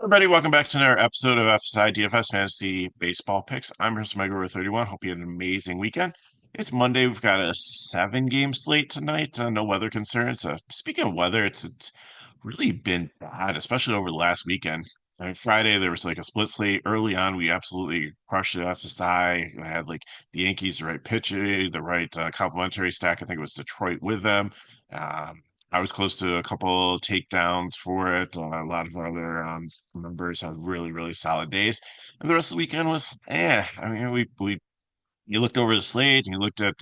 Everybody, welcome back to another episode of FSi DFS Fantasy Baseball Picks. I'm Mr. Mega 31. Hope you had an amazing weekend. It's Monday. We've got a 7 game slate tonight. No weather concerns. Speaking of weather, it's really been bad, especially over the last weekend. I mean, Friday there was like a split slate early on. We absolutely crushed it. FSI had like the Yankees, the right pitcher, the right complimentary stack. I think it was Detroit with them. Um, I was close to a couple takedowns for it. A lot of other members had really solid days, and the rest of the weekend was I mean, we you looked over the slate and you looked at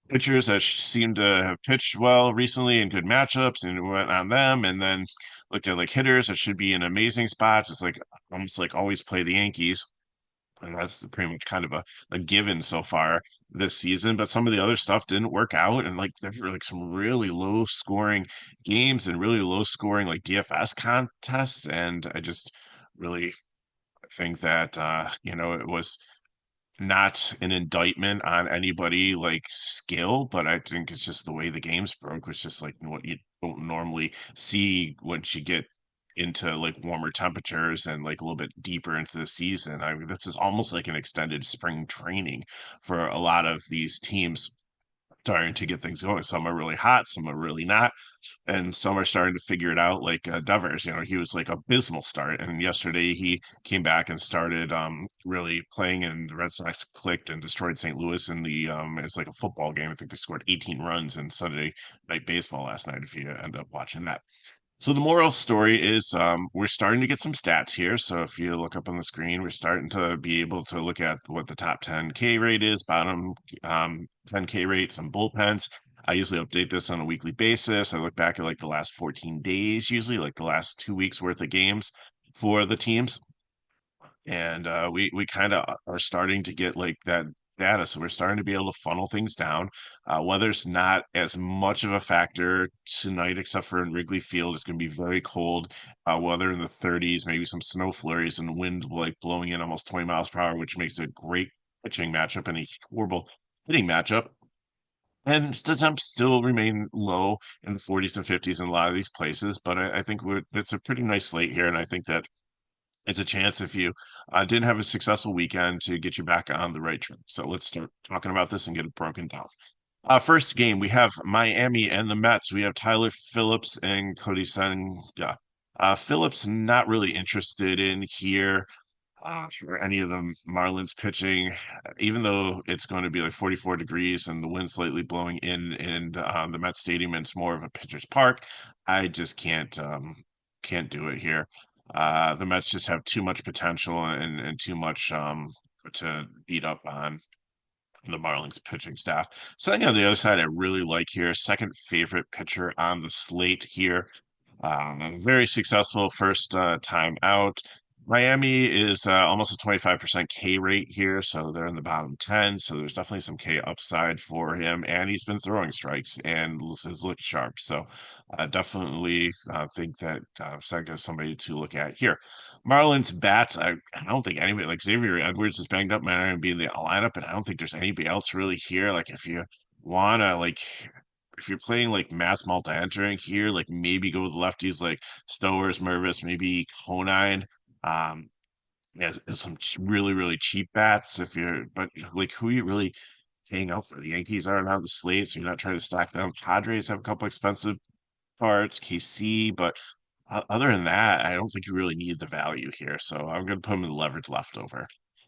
pitchers that seemed to have pitched well recently in good matchups and went on them, and then looked at like hitters that should be in amazing spots. It's like almost like always play the Yankees. And that's pretty much kind of a given so far this season. But some of the other stuff didn't work out. And like there were like some really low scoring games and really low scoring like DFS contests. And I just really think that it was not an indictment on anybody like skill, but I think it's just the way the games broke was just like what you don't normally see once you get into like warmer temperatures and like a little bit deeper into the season. I mean, this is almost like an extended spring training for a lot of these teams starting to get things going. Some are really hot, some are really not, and some are starting to figure it out. Like Devers, he was like abysmal start, and yesterday he came back and started really playing, and the Red Sox clicked and destroyed St. Louis in the it's like a football game. I think they scored 18 runs in Sunday Night Baseball last night. If you end up watching that. So the moral story is we're starting to get some stats here. So if you look up on the screen, we're starting to be able to look at what the top 10K rate is, bottom 10K rate, some bullpens. I usually update this on a weekly basis. I look back at like the last 14 days, usually like the last 2 weeks worth of games for the teams, and we kind of are starting to get like that data, so we're starting to be able to funnel things down. Weather's not as much of a factor tonight, except for in Wrigley Field. It's going to be very cold, weather in the 30s, maybe some snow flurries, and wind like blowing in almost 20 miles per hour, which makes it a great pitching matchup and a horrible hitting matchup. And the temps still remain low in the 40s and 50s in a lot of these places, but I think it's a pretty nice slate here, and I think that it's a chance if you didn't have a successful weekend to get you back on the right track. So let's start talking about this and get it broken down. First game, we have Miami and the Mets. We have Tyler Phillips and Cody Senga. Phillips not really interested in here for any of the Marlins pitching, even though it's going to be like 44 degrees and the wind slightly blowing in, and the Met Stadium, and it's more of a pitcher's park. I just can't do it here. The Mets just have too much potential and too much to beat up on the Marlins pitching staff. Something on the other side I really like here, second favorite pitcher on the slate here. Very successful first time out. Miami is almost a 25% K rate here, so they're in the bottom 10. So there's definitely some K upside for him, and he's been throwing strikes and has looked sharp. So definitely think that Senga is somebody to look at here. Marlins bats, I don't think anybody like Xavier Edwards is banged up, might not even be in the lineup, and I don't think there's anybody else really here. Like if you wanna like if you're playing like mass multi entering here, like maybe go with lefties like Stowers, Mervis, maybe Conine. Um, yeah, some really cheap bats if you're, but like who are you really paying out for? The Yankees aren't on the slate, so you're not trying to stack them. Padres have a couple expensive parts, KC, but other than that, I don't think you really need the value here. So I'm going to put them in the leverage leftover.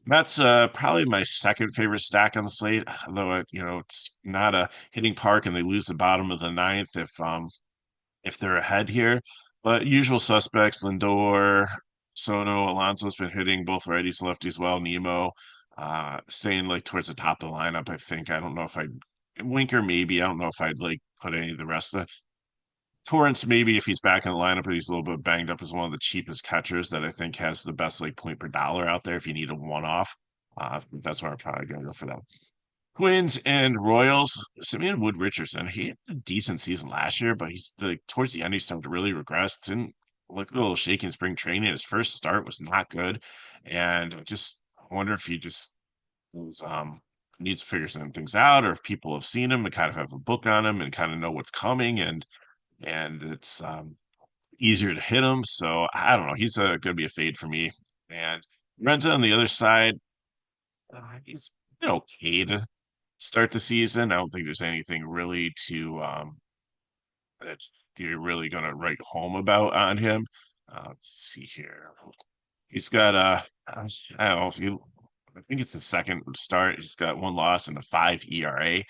That's probably my second favorite stack on the slate, though it's not a hitting park and they lose the bottom of the ninth if they're ahead here. But usual suspects, Lindor, Soto, Alonso's been hitting both righties and lefties well. Nemo, staying like towards the top of the lineup. I think I don't know if I'd Winker maybe. I don't know if I'd like put any of the rest of Torrance, maybe if he's back in the lineup, but he's a little bit banged up, as one of the cheapest catchers that I think has the best like point per dollar out there if you need a one-off. That's where I'm probably gonna go for that. Twins and Royals. Simeon Wood Richardson, he had a decent season last year, but he's like towards the end he started to really regress. Didn't look a little shaky in spring training. His first start was not good, and I just wonder if he just was needs to figure some things out, or if people have seen him and kind of have a book on him and kind of know what's coming, and it's easier to hit him. So I don't know. He's going to be a fade for me. And Renza on the other side, he's been okay to start the season. I don't think there's anything really that you're really going to write home about on him. Let's see here. He's got I don't know if you. I think it's his second start. He's got one loss and a 5 ERA.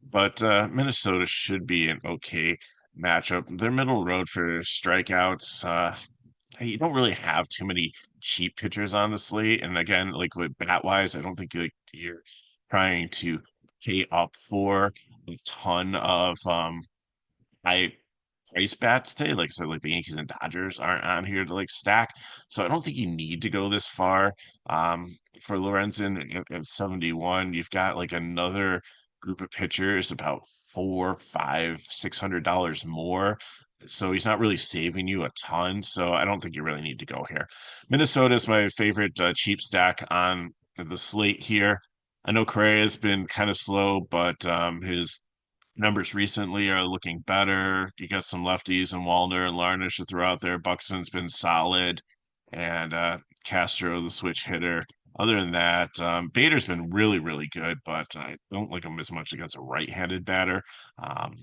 But Minnesota should be an okay matchup. They're middle road for strikeouts. You don't really have too many cheap pitchers on the slate. And again, like with bat wise, I don't think you're trying to pay up for a ton of high price bats today. Like I said, like the Yankees and Dodgers aren't on here to like stack. So I don't think you need to go this far. For Lorenzen at 71, you've got like another group of pitchers about four, five, $600 more. So he's not really saving you a ton. So I don't think you really need to go here. Minnesota is my favorite cheap stack on the slate here. I know Correa has been kind of slow, but his numbers recently are looking better. You got some lefties and Wallner and Larnish to throw out there. Buxton's been solid, and Castro, the switch hitter. Other than that, Bader's been really, really good, but I don't like him as much against a right-handed batter. Um,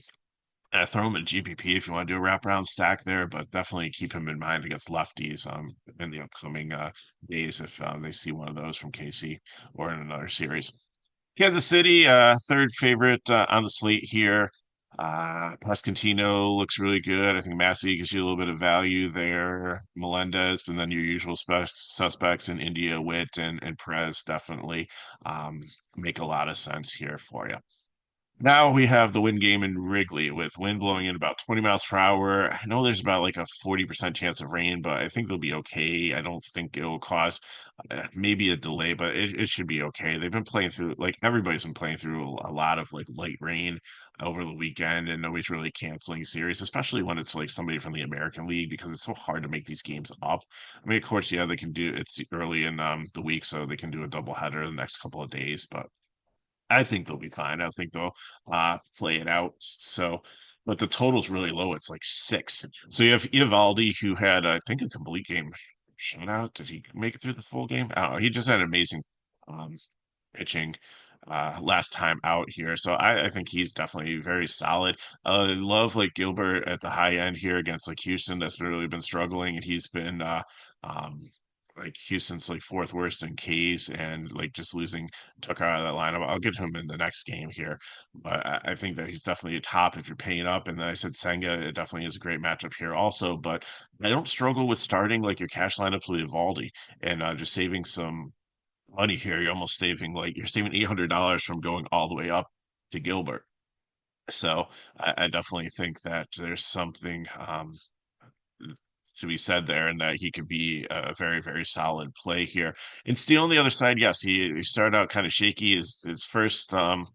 I throw him in GPP if you want to do a wraparound stack there, but definitely keep him in mind against lefties in the upcoming days if they see one of those from KC or in another series. Kansas City, third favorite on the slate here. Pascantino looks really good. I think Massey gives you a little bit of value there. Melendez, and then your usual suspects in India, Witt, and Perez definitely make a lot of sense here for you. Now we have the wind game in Wrigley with wind blowing in about 20 miles per hour. I know there's about like a 40% chance of rain, but I think they'll be okay. I don't think it will cause maybe a delay, but it should be okay. They've been playing through, like everybody's been playing through a lot of like light rain over the weekend, and nobody's really canceling series, especially when it's like somebody from the American League because it's so hard to make these games up. I mean, of course, yeah, they can do it's early in the week, so they can do a doubleheader the next couple of days, but I think they'll be fine. I think they'll play it out. So, but the total's really low. It's like 6. So you have Ivaldi, who had, I think, a complete game shutout. Did he make it through the full game? I don't know. He just had amazing um, pitching last time out here. So I think he's definitely very solid. I love like Gilbert at the high end here against like Houston. That's really been struggling, and he's been um, like Houston's like fourth worst in Ks and like just losing Tucker out of that lineup. I'll get him in the next game here, but I think that he's definitely a top if you're paying up. And then I said Senga, it definitely is a great matchup here also. But I don't struggle with starting like your cash lineups with Evaldi and just saving some money here. You're almost saving like you're saving $800 from going all the way up to Gilbert. So I definitely think that there's something to be said there, and that he could be a very, very solid play here. And Steele on the other side, yes, he started out kind of shaky. His first time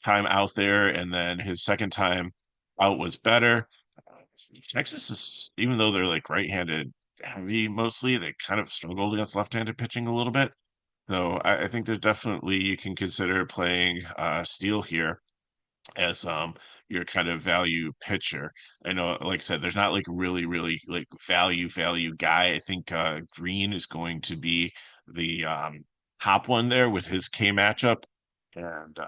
out there, and then his second time out was better. Texas is, even though they're like right-handed heavy mostly, they kind of struggled against left-handed pitching a little bit. So I think there's definitely you can consider playing Steele here as your kind of value pitcher. I know, like I said, there's not like really, really like value guy. I think Green is going to be the top one there with his K matchup and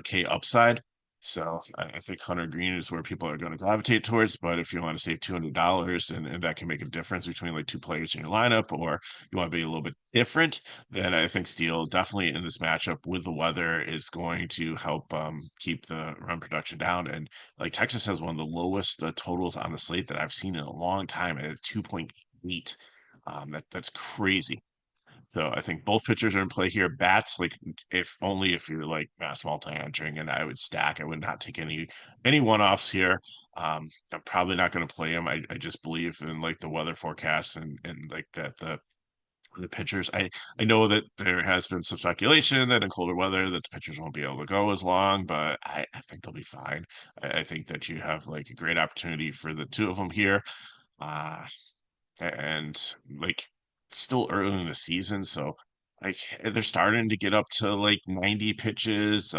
K upside. So I think Hunter Green is where people are going to gravitate towards. But if you want to save $200 and that can make a difference between like two players in your lineup, or you want to be a little bit different, then I think Steele definitely in this matchup with the weather is going to help keep the run production down. And like Texas has one of the lowest totals on the slate that I've seen in a long time at 2.8. That's crazy. So I think both pitchers are in play here. Bats, like if only if you're like mass multi entering, and I would stack. I would not take any one offs here. I'm probably not going to play them. I just believe in like the weather forecasts and like that the pitchers. I know that there has been some speculation that in colder weather that the pitchers won't be able to go as long, but I think they'll be fine. I think that you have like a great opportunity for the two of them here. Uh, and like it's still early in the season, so like they're starting to get up to like 90 pitches.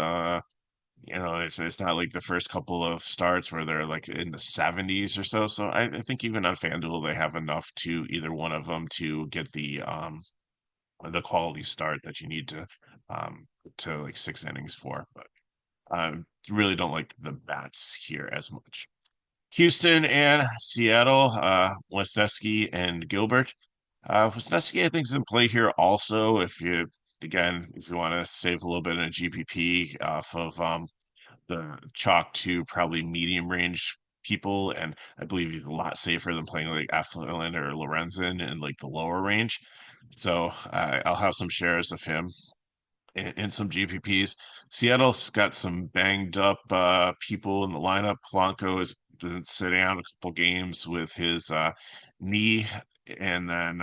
It's not like the first couple of starts where they're like in the 70s or so. So I think even on FanDuel they have enough to either one of them to get the quality start that you need to like 6 innings for. But I really don't like the bats here as much. Houston and Seattle, Wesneski and Gilbert. Wisniewski, I think, is in play here also. If you want to save a little bit in a GPP off of the chalk to probably medium range people, and I believe he's a lot safer than playing like Eflin or Lorenzen in like the lower range. So I'll have some shares of him in some GPPs. Seattle's got some banged up people in the lineup. Polanco has been sitting out a couple games with his knee, and then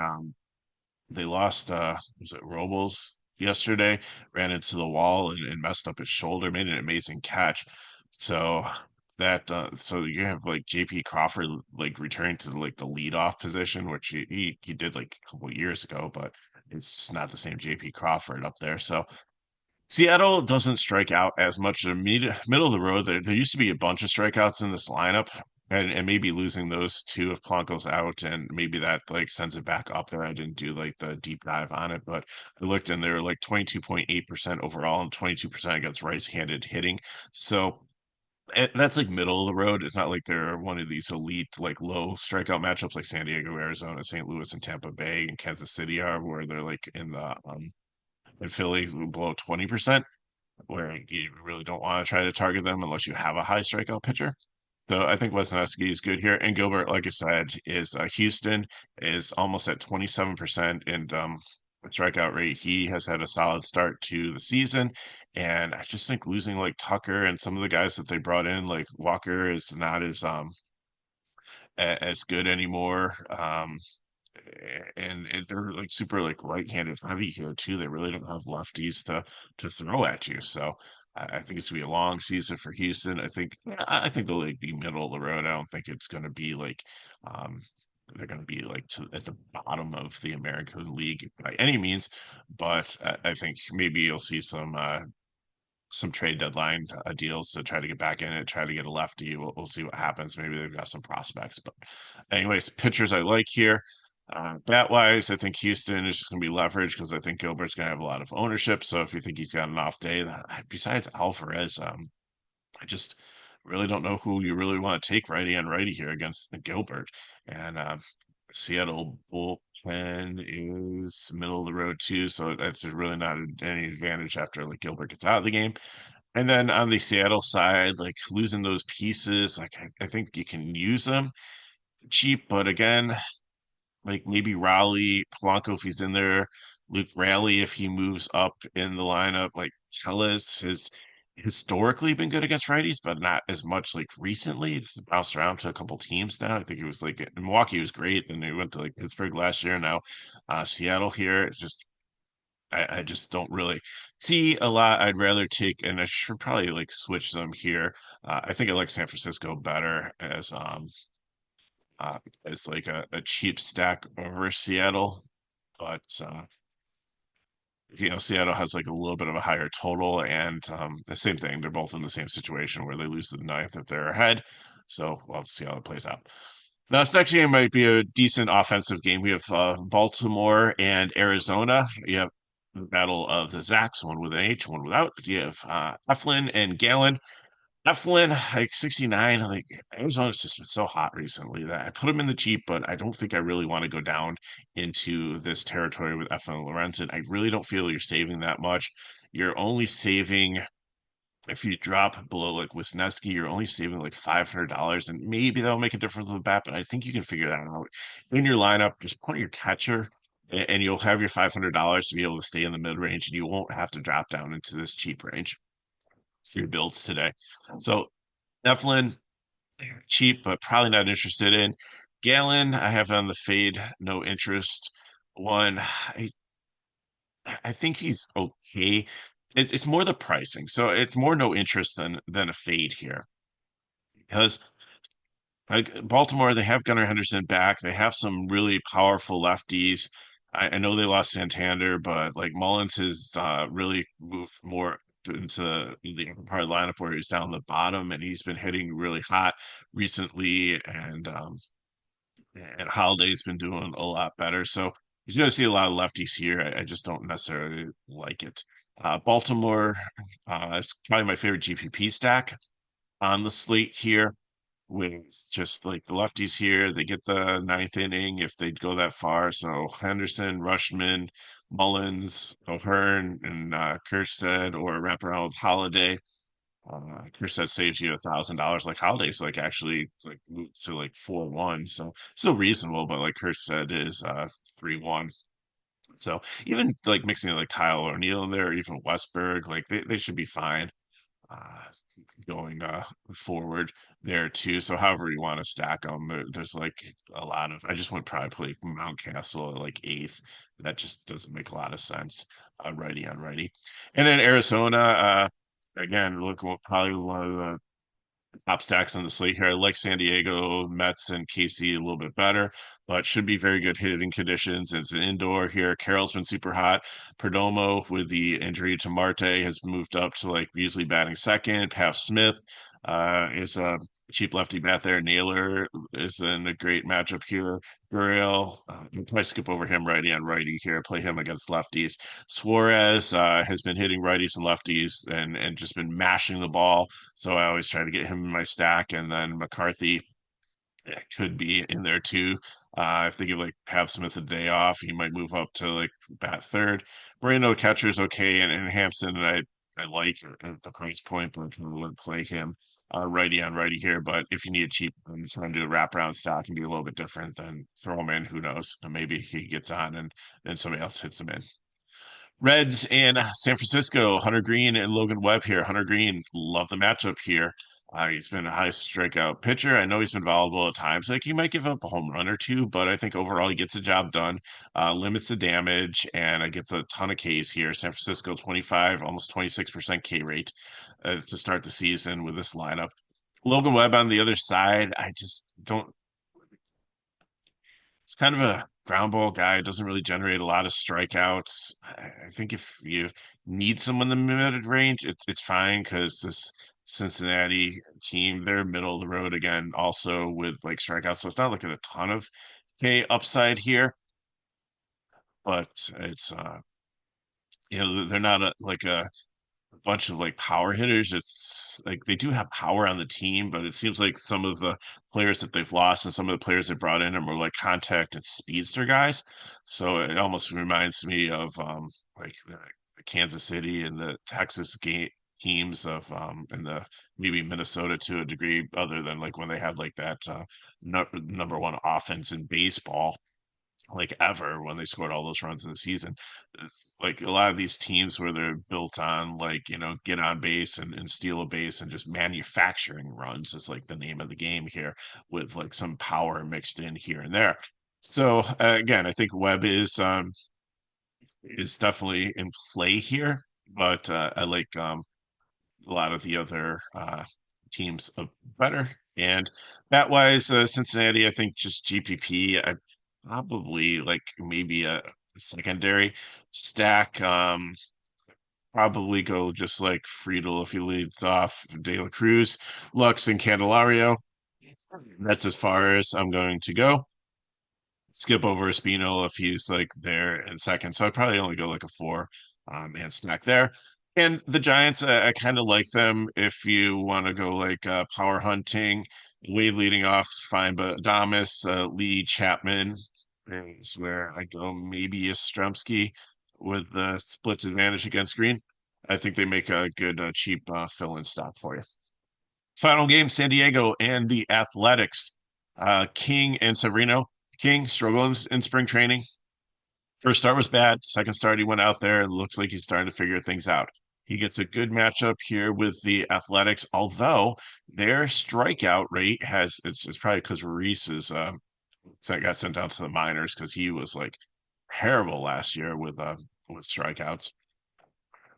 they lost was it Robles yesterday, ran into the wall and messed up his shoulder, made an amazing catch. So so you have like JP Crawford like returning to like the leadoff position, which he did like a couple years ago, but it's just not the same JP Crawford up there. So Seattle doesn't strike out as much. Middle of the road. There used to be a bunch of strikeouts in this lineup, and maybe losing those two if Polanco's out, and maybe that like sends it back up there. I didn't do like the deep dive on it, but I looked and they're like 22.8% overall and 22% against right-handed hitting. So that's like middle of the road. It's not like they're one of these elite like low strikeout matchups like San Diego, Arizona, St. Louis, and Tampa Bay and Kansas City are, where they're like in Philly below 20%, where you really don't want to try to target them unless you have a high strikeout pitcher. So I think Wesneski is good here. And Gilbert, like I said, is Houston is almost at 27% and strikeout rate. He has had a solid start to the season. And I just think losing like Tucker and some of the guys that they brought in, like Walker, is not as good anymore. And they're like super like right-handed heavy here too. They really don't have lefties to throw at you. So I think it's gonna be a long season for Houston. I think they'll like be middle of the road. I don't think it's gonna be like um they're gonna be like at the bottom of the American League by any means, but I think maybe you'll see some trade deadline deals to try to get back in it, try to get a lefty. We'll see what happens. Maybe they've got some prospects. But, anyways, pitchers I like here. Bat wise, I think Houston is just going to be leveraged because I think Gilbert's going to have a lot of ownership. So if you think he's got an off day, besides Alvarez, I just really don't know who you really want to take righty on righty here against Gilbert. And Seattle bullpen is middle of the road too, so that's really not any advantage after like Gilbert gets out of the game. And then on the Seattle side, like losing those pieces, like I think you can use them cheap, but again, like maybe Raleigh, Polanco if he's in there, Luke Raleigh if he moves up in the lineup, like Tellez has historically been good against righties, but not as much like recently. It's bounced around to a couple teams now. I think it was like in Milwaukee was great, then they went to like Pittsburgh last year. Now Seattle here. It's just I just don't really see a lot. I'd rather take, and I should probably like switch them here. I think I like San Francisco better as like a cheap stack over Seattle, but Seattle has like a little bit of a higher total, and the same thing. They're both in the same situation where they lose the ninth if they're ahead. So we'll have to see how it plays out. Now, this next game might be a decent offensive game. We have Baltimore and Arizona. You have the battle of the Zacks, one with an H, one without. You have Eflin and Gallon. Eflin, like 69, like Arizona's just been so hot recently that I put him in the cheap, but I don't think I really want to go down into this territory with Eflin and Lorenzen. I really don't feel you're saving that much. You're only saving if you drop below like Wisniewski, you're only saving like $500, and maybe that'll make a difference with the bat. But I think you can figure that out in your lineup. Just put your catcher, and you'll have your $500 to be able to stay in the mid range, and you won't have to drop down into this cheap range for your builds today. So Eflin, cheap, but probably not interested in. Gallon, I have on the fade, no interest. One, I think he's okay. It's more the pricing, so it's more no interest than a fade here because like Baltimore, they have Gunnar Henderson back. They have some really powerful lefties. I know they lost Santander, but like Mullins has really moved more into the upper part of the lineup where he's down the bottom, and he's been hitting really hot recently, and Holiday's been doing a lot better. So he's going to see a lot of lefties here. I just don't necessarily like it. Baltimore is probably my favorite GPP stack on the slate here, with just like the lefties here. They get the ninth inning if they go that far. So Henderson, Rushman, Mullins, O'Hearn, and Kjerstad, or wrap around with Holiday. Kjerstad saves you $1,000. Like Holiday's like actually like moved to like 4-1, so still reasonable, but like Kjerstad is 3-1. So even like mixing like Kyle O'Neill in there, or even Westberg, like they should be fine. Uh, Going forward there too. So however you want to stack them, there's like a lot of. I just would probably play Mountcastle at like eighth. That just doesn't make a lot of sense. Righty on righty, and then Arizona. Again, look, probably one of the top stacks on the slate here. I like San Diego, Mets, and KC a little bit better, but should be very good hitting conditions. It's an indoor here. Carroll's been super hot. Perdomo, with the injury to Marte, has moved up to like usually batting second. Pav Smith is a cheap lefty bat there. Naylor is in a great matchup here. Gurriel, you probably skip over him righty on righty here, play him against lefties. Suarez has been hitting righties and lefties and just been mashing the ball. So I always try to get him in my stack. And then McCarthy could be in there too. If they give like Pav Smith a day off, he might move up to like bat third. Moreno catcher is okay, and Hampson I like at the price point, but I wouldn't play him righty on righty here. But if you need a cheap, I'm just trying to do a wraparound stock and be a little bit different, then throw him in. Who knows? Maybe he gets on and then somebody else hits him in. Reds and San Francisco, Hunter Green and Logan Webb here. Hunter Green, love the matchup here. He's been a high strikeout pitcher. I know he's been volatile at times. Like he might give up a home run or two, but I think overall he gets the job done, limits the damage, and gets a ton of Ks here. San Francisco 25, almost 26% K rate to start the season with this lineup. Logan Webb on the other side, I just don't. It's kind of a ground ball guy. Doesn't really generate a lot of strikeouts. I think if you need someone in the mid range, it's fine because this Cincinnati team, they're middle of the road again, also with like strikeouts. So it's not like a ton of K upside here, but it's they're not like a bunch of like power hitters. It's like they do have power on the team, but it seems like some of the players that they've lost and some of the players they brought in are more like contact and speedster guys. So it almost reminds me of like the Kansas City and the Texas game teams of and the maybe Minnesota to a degree, other than like when they had like that number one offense in baseball like ever when they scored all those runs in the season. It's like a lot of these teams where they're built on like, get on base and steal a base and just manufacturing runs is like the name of the game here, with like some power mixed in here and there. So again, I think Webb is definitely in play here, but I like a lot of the other teams better. And bat wise, Cincinnati, I think just GPP. I probably like maybe a secondary stack. Probably go just like Friedel if he leads off De La Cruz, Lux, and Candelario. That's as far as I'm going to go. Skip over Espino if he's like there in second. So I'd probably only go like a four man stack there. And the Giants, I kind of like them if you want to go like power hunting. Wade leading off is fine, but Adames, Lee, Chapman is where I go. Maybe a Stremski with the splits advantage against Green. I think they make a good cheap fill-in stock for you. Final game, San Diego and the Athletics. King and Severino. King struggling in spring training. First start was bad. Second start, he went out there and looks like he's starting to figure things out. He gets a good matchup here with the Athletics, although their strikeout rate it's probably because Reese is got sent down to the minors because he was like terrible last year with strikeouts.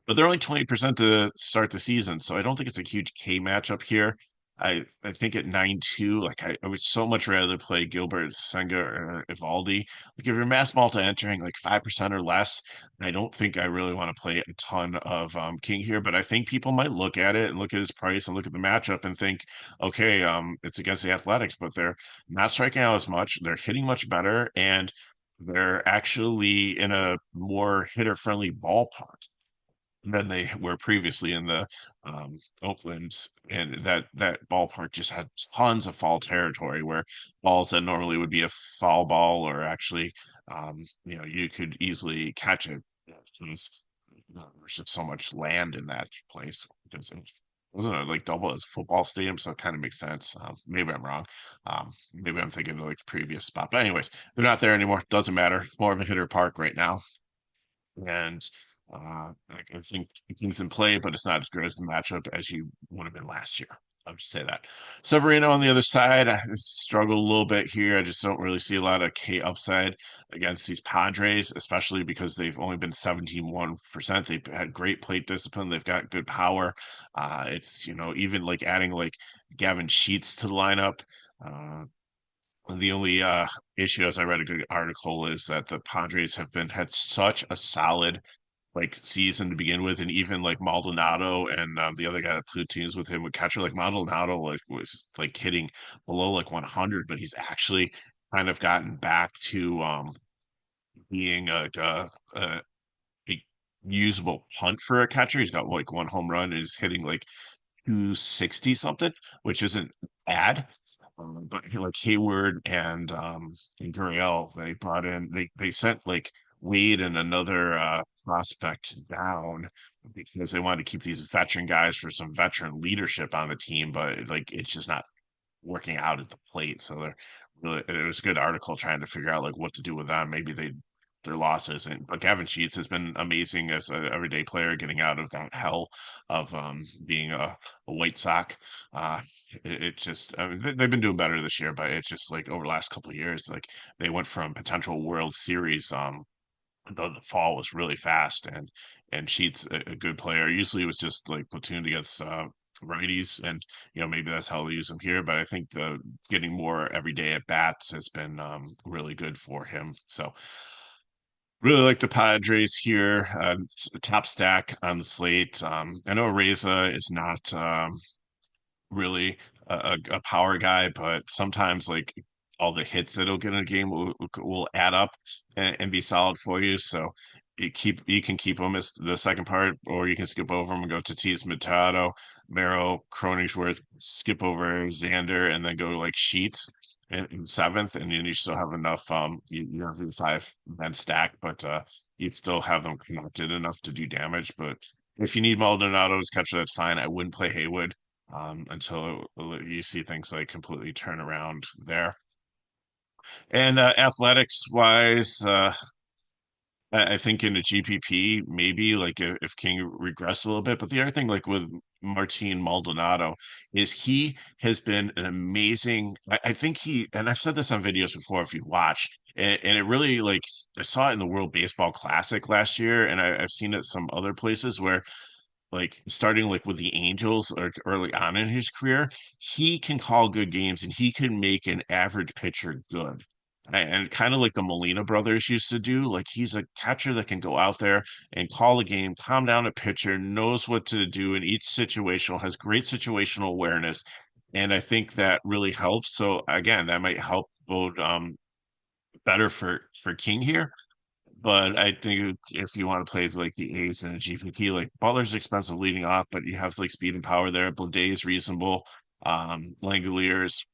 But they're only 20% to start the season, so I don't think it's a huge K matchup here. I think at 9-2, like I would so much rather play Gilbert, Senga, or Evaldi. Like if you're mass multi entering like 5% or less, I don't think I really want to play a ton of King here, but I think people might look at it and look at his price and look at the matchup and think, okay, it's against the Athletics, but they're not striking out as much, they're hitting much better, and they're actually in a more hitter-friendly ballpark than they were previously in the Oakland, and that ballpark just had tons of foul territory where balls that normally would be a foul ball or actually, you could easily catch it. Because there's just so much land in that place because it wasn't it like double as a football stadium, so it kind of makes sense. Maybe I'm wrong. Maybe I'm thinking of like the previous spot, but anyways, they're not there anymore. Doesn't matter. It's more of a hitter park right now. And I think the Kings in play, but it's not as good as the matchup as you would have been last year. I'll just say that. Severino on the other side, I struggle a little bit here. I just don't really see a lot of K upside against these Padres, especially because they've only been 17-1%. They've had great plate discipline. They've got good power. Even like adding like Gavin Sheets to the lineup. Uh, the only issue, as I read a good article, is that the Padres have been had such a solid like season to begin with, and even like Maldonado and the other guy that played teams with him would catcher like Maldonado like was like hitting below like 100, but he's actually kind of gotten back to being a usable punt for a catcher. He's got like one home run, and is hitting like 260 something, which isn't bad. But like Hayward and Gurriel, they brought in they sent like Wade and another prospect down because they wanted to keep these veteran guys for some veteran leadership on the team, but like it's just not working out at the plate. So they're really it was a good article trying to figure out like what to do with them. Maybe their losses and but Gavin Sheets has been amazing as an everyday player getting out of that hell of being a White Sox. Uh it just I mean they've been doing better this year, but it's just like over the last couple of years, like they went from potential World Series the fall was really fast and Sheets a good player. Usually it was just like platooned against righties and maybe that's how they use him here, but I think the getting more everyday at bats has been really good for him. So really like the Padres here. Top stack on the slate. I know Reza is not really a power guy, but sometimes like all the hits that he'll get in a game will add up and be solid for you. So you can keep them as the second part, or you can skip over them and go to Tatis, Machado, Merrill, Croningsworth, skip over Xander, and then go to like Sheets in seventh, and then you still have enough. You have your five men stack, but you'd still have them connected enough to do damage. But if you need Maldonado's catcher, that's fine. I wouldn't play Haywood until you see things like completely turn around there. And athletics wise, I think in a GPP, maybe like if King regress a little bit. But the other thing, like with Martin Maldonado, is he has been an amazing. I think and I've said this on videos before if you watch, and it really like I saw it in the World Baseball Classic last year, and I've seen it some other places where like starting like with the Angels or early on in his career, he can call good games and he can make an average pitcher good. And kind of like the Molina brothers used to do, like he's a catcher that can go out there and call a game, calm down a pitcher, knows what to do in each situational, has great situational awareness. And I think that really helps. So again, that might help build better for King here. But I think if you want to play like the A's and the GPP, like Butler's expensive leading off, but you have like speed and power there. Blade is reasonable. Langoliers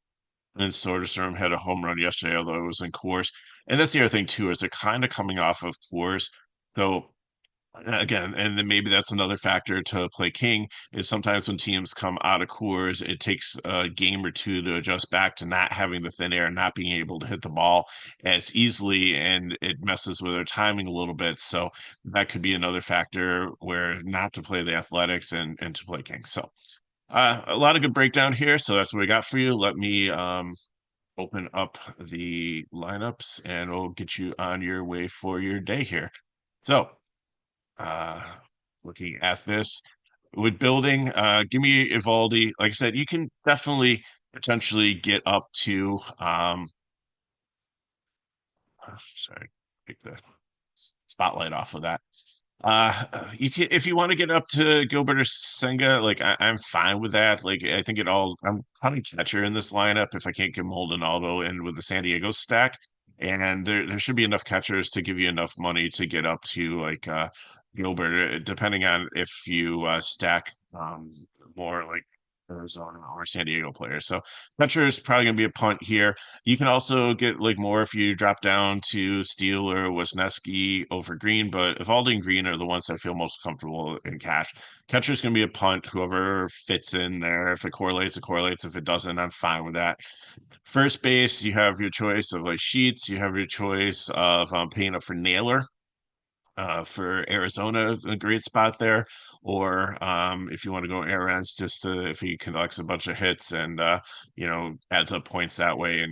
and Soderstrom had a home run yesterday, although it was in course. And that's the other thing too, is they're kind of coming off of course. So again, and then maybe that's another factor to play King is sometimes when teams come out of cores, it takes a game or two to adjust back to not having the thin air, not being able to hit the ball as easily, and it messes with their timing a little bit. So that could be another factor where not to play the athletics and to play King. So a lot of good breakdown here. So that's what we got for you. Let me open up the lineups and we'll get you on your way for your day here. So uh looking at this. with building, give me Evaldi. Like I said, you can definitely potentially get up to sorry, take the spotlight off of that. You can if you want to get up to Gilbert or Senga, like I'm fine with that. Like I think it all. I'm probably catcher in this lineup if I can't get Maldonado in with the San Diego stack, and there should be enough catchers to give you enough money to get up to like Gilbert, depending on if you stack more like Arizona or San Diego players. So catcher is probably going to be a punt here. You can also get like more if you drop down to Steele or Wisniewski over Green, but Evaldi and Green are the ones I feel most comfortable in cash. Catcher's going to be a punt, whoever fits in there. If it correlates, it correlates. If it doesn't, I'm fine with that. First base, you have your choice of like Sheets. You have your choice of paying up for Naylor for Arizona, a great spot there. Or if you want to go Aaron's, just to, if he collects a bunch of hits and adds up points that way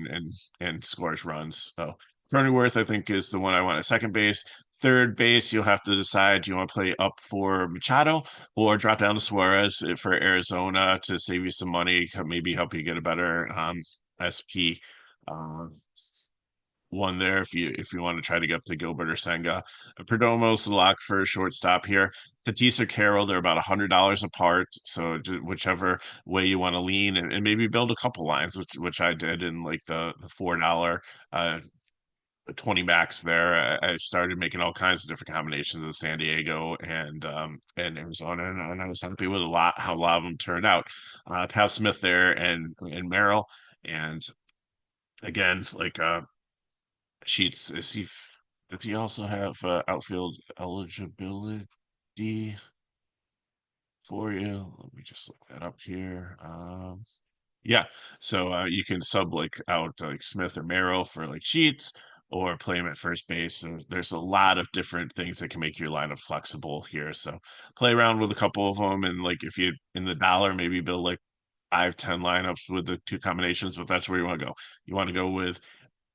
and scores runs. So Cronenworth, I think, is the one I want at second base. Third base, you'll have to decide do you want to play up for Machado or drop down to Suarez for Arizona to save you some money, maybe help you get a better SP. Uh, One there if you want to try to get up to Gilbert or Senga. Perdomo's the lock for a shortstop here. Tatis or Carroll, they're about $100 apart. So whichever way you want to lean and maybe build a couple lines, which I did in like the $4 uh 20 max there. I started making all kinds of different combinations of San Diego and Arizona, and I was happy with how a lot of them turned out. Pal Smith there and Merrill, and again like Sheets, does he also have outfield eligibility for you? Let me just look that up here. Yeah, so you can sub like out like Smith or Merrill for like Sheets or play him at first base. So there's a lot of different things that can make your lineup flexible here. So play around with a couple of them, and like if you in the dollar, maybe build like 5, 10 lineups with the two combinations, but that's where you want to go. You want to go with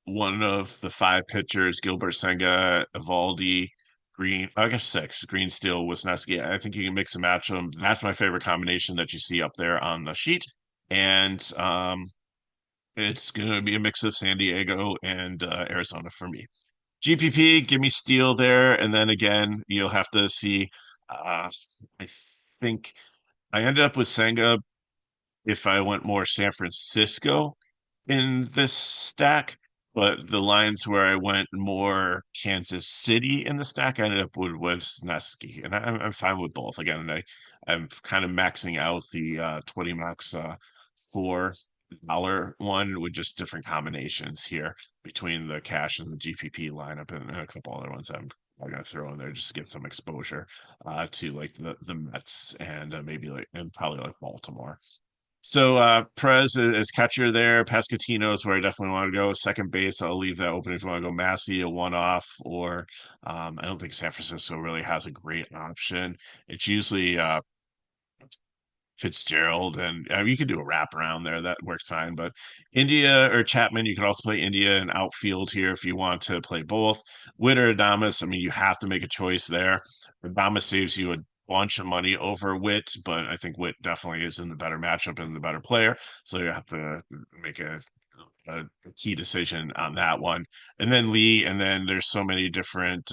one of the five pitchers, Gilbert Senga, Evaldi, Green, I guess six, Green, Steel, Wisniewski. I think you can mix and match them. That's my favorite combination that you see up there on the sheet. And it's going to be a mix of San Diego and Arizona for me. GPP, give me Steel there. And then again, you'll have to see. I think I ended up with Senga if I went more San Francisco in this stack, but the lines where I went more Kansas City in the stack, I ended up with Wisniewski, and I'm fine with both. Again, I'm kind of maxing out the 20 max $4 one with just different combinations here between the cash and the GPP lineup and a couple other ones I'm gonna throw in there just to get some exposure to like the Mets and maybe like and probably like Baltimore. So Perez is catcher there. Pascatino is where I definitely want to go. Second base, I'll leave that open if you want to go Massey, a one-off, or I don't think San Francisco really has a great option. It's usually Fitzgerald, and you could do a wrap around there. That works fine. But India or Chapman, you can also play India and outfield here if you want to play both. Witt or Adames, I mean, you have to make a choice there. Adames saves you a bunch of money over Witt, but I think Witt definitely is in the better matchup and the better player. So you have to make a key decision on that one. And then Lee, and then there's so many different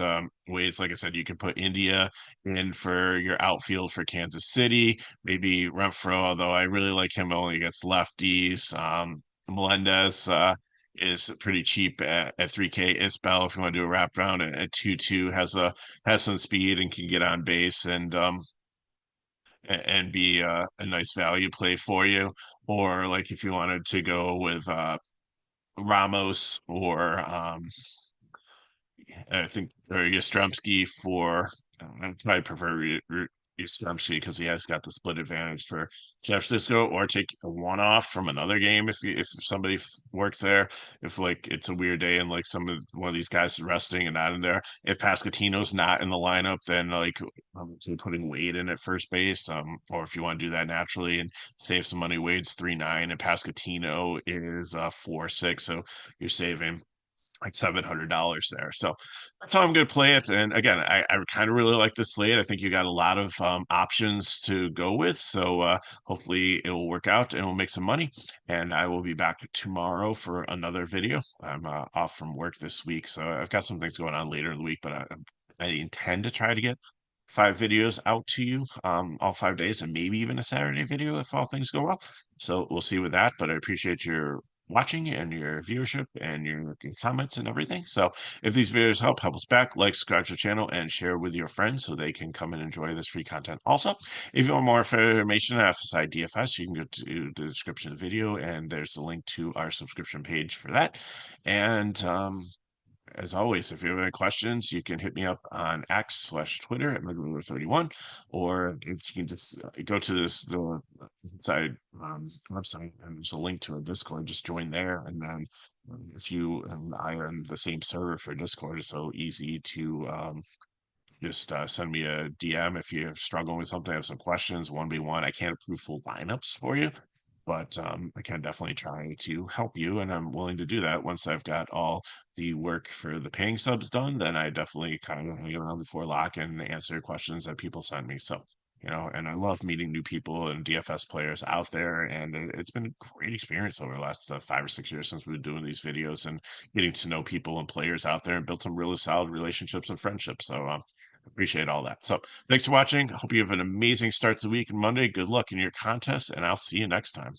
ways. Like I said, you can put India in for your outfield for Kansas City, maybe Renfro, although I really like him only against lefties. Melendez is pretty cheap at 3K. Isbell, if you want to do a wraparound at 2-2, has some speed and can get on base and be a nice value play for you. Or like if you wanted to go with Ramos or I think or Yastrzemski for I probably prefer Yastrzemski because he has got the split advantage for Jeff Cisco, or take a one off from another game if somebody works there. If like it's a weird day and like one of these guys is resting and not in there. If Pascatino's not in the lineup, then like putting Wade in at first base, or if you want to do that naturally and save some money, Wade's 3.9 and Pascatino is 4.6, so you're saving like $700 there. So that's how I'm going to play it. And again, I kind of really like this slate. I think you got a lot of options to go with. So hopefully it will work out and we'll make some money. And I will be back tomorrow for another video. I'm off from work this week, so I've got some things going on later in the week, but I intend to try to get 5 videos out to you all 5 days, and maybe even a Saturday video if all things go well. So we'll see with that. But I appreciate your watching and your viewership and your comments and everything. So if these videos help us back, like, subscribe to the channel, and share with your friends so they can come and enjoy this free content. Also, if you want more information on FSi DFS, you can go to the description of the video, and there's a link to our subscription page for that. And as always, if you have any questions, you can hit me up on X/Twitter at McGruber31, or if you can just go to the side website, and there's a link to a Discord. Just join there, and then if you and I are in the same server for Discord, it's so easy to just send me a DM if you're struggling with something, have some questions, 1v1. I can't approve full lineups for you, but I can definitely try to help you, and I'm willing to do that once I've got all the work for the paying subs done. Then I definitely kind of hang around before lock and answer questions that people send me. So, and I love meeting new people and DFS players out there, and it's been a great experience over the last 5 or 6 years since we've been doing these videos and getting to know people and players out there and built some really solid relationships and friendships. So, appreciate all that. So, thanks for watching. Hope you have an amazing start to the week and Monday. Good luck in your contest, and I'll see you next time.